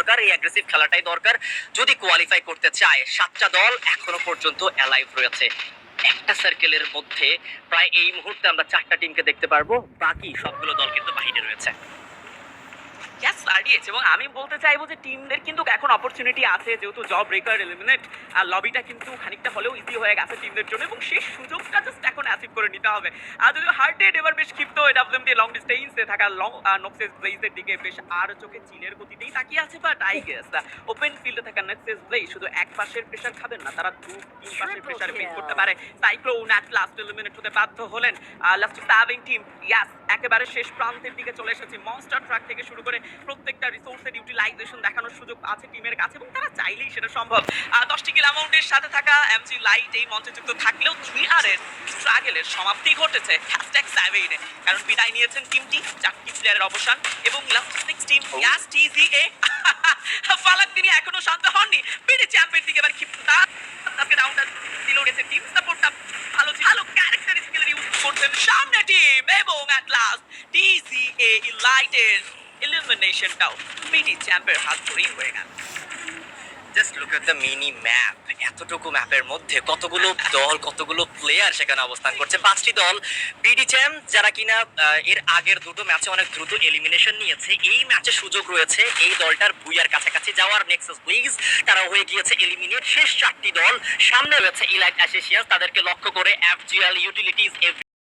দরকার, এই অ্যাগ্রেসিভ খেলাটাই দরকার যদি কোয়ালিফাই করতে চায়। 7টা দল এখনো পর্যন্ত অ্যালাইভ রয়েছে। একটা সার্কেলের মধ্যে প্রায় এই মুহূর্তে আমরা 4টা টিমকে দেখতে পারবো, বাকি সবগুলো দল কিন্তু বাহিরে রয়েছে। ইয়াস আরডিএক্স, এবং আমি বলতে চাইবো যে টিমদের কিন্তু এখন অপরচুনিটি আছে, যেহেতু জব ব্রেকার এলিমিনেট আর লবিটা কিন্তু খানিকটা হলেও ইজি হয়ে গেছে টিমদের জন্য, এবং সেই সুযোগটা জাস্ট এখন অ্যাচিভ করে নিতে হবে। আর যদিও হার্টেড এবার বেশ ক্ষিপ্ত হয়ে ডাব্লিউএমটি লং ডিস্টেন্সে থাকা লং নক্সেস ব্লেজের দিকে বেশ আর চোখে চিলের গতিতেই তাকিয়ে আছে, বাট আই গেস ওপেন ফিল্ডে থাকা নক্সেস ব্লেজ শুধু এক পাশের প্রেশার খাবেন না, তারা তিন পাশের প্রেশার ফেস করতে পারে। সাইক্লোন অ্যাট লাস্ট এলিমিনেট হতে বাধ্য হলেন। লাস্ট 7 টিম, ইয়াস একেবারে শেষ প্রান্তের দিকে চলে এসেছে। মনস্টার ট্রাক থেকে শুরু করে প্রত্যেকটা রিসোর্সের ইউটিলাইজেশন দেখানোর সুযোগ আছে টিমের কাছে, এবং তারা চাইলেই সেটা সম্ভব। 10টি কিল অ্যামাউন্টের সাথে থাকা এমজি লাইট এই মঞ্চে যুক্ত থাকলেও 3R এর স্ট্রাগলের সমাপ্তি ঘটেছে #7 কারণ বিদায় নিয়েছেন টিমটি। 4টি প্লেয়ারের অবসান এবং লাস্ট 6 টিম, ইয়াস টিজিএ ফালাক তিনি এখনো শান্ত হননি। বিডি চ্যাম্পিয়ন দিকে এবার ক্ষিপ্ততা, তাকে ডাউনটা দিল গেছে। টিম সাপোর্টটা ভালো ছিল, ভালো ক্যারেক্টারিস্টিক্যাল ইউজ করছেন সামনে টিম, এবং অ্যাট লাস্ট টিজিএ ইলাইটের এলিমিনেশনটাও বিডি চ্যাম্পের হাত ধরেই হয়ে গেল। Just look at the mini map. এতটুকু ম্যাপের মধ্যে কতগুলো দল, কতগুলো প্লেয়ার সেখানে অবস্থান করছে। 5টি দল বিডি চ্যাম্প, যারা কিনা এর আগের দুটো ম্যাচে অনেক দ্রুত এলিমিনেশন নিয়েছে। এই ম্যাচে সুযোগ রয়েছে এই দলটার ভুইয়ার কাছাকাছি যাওয়ার। নেক্সাস প্লিজ তারা হয়ে গিয়েছে এলিমিনেট। শেষ 4টি দল সামনে রয়েছে ইলাইট অ্যাসোসিয়েশন, তাদেরকে লক্ষ্য করে এফজিএল ইউটিলিটিজ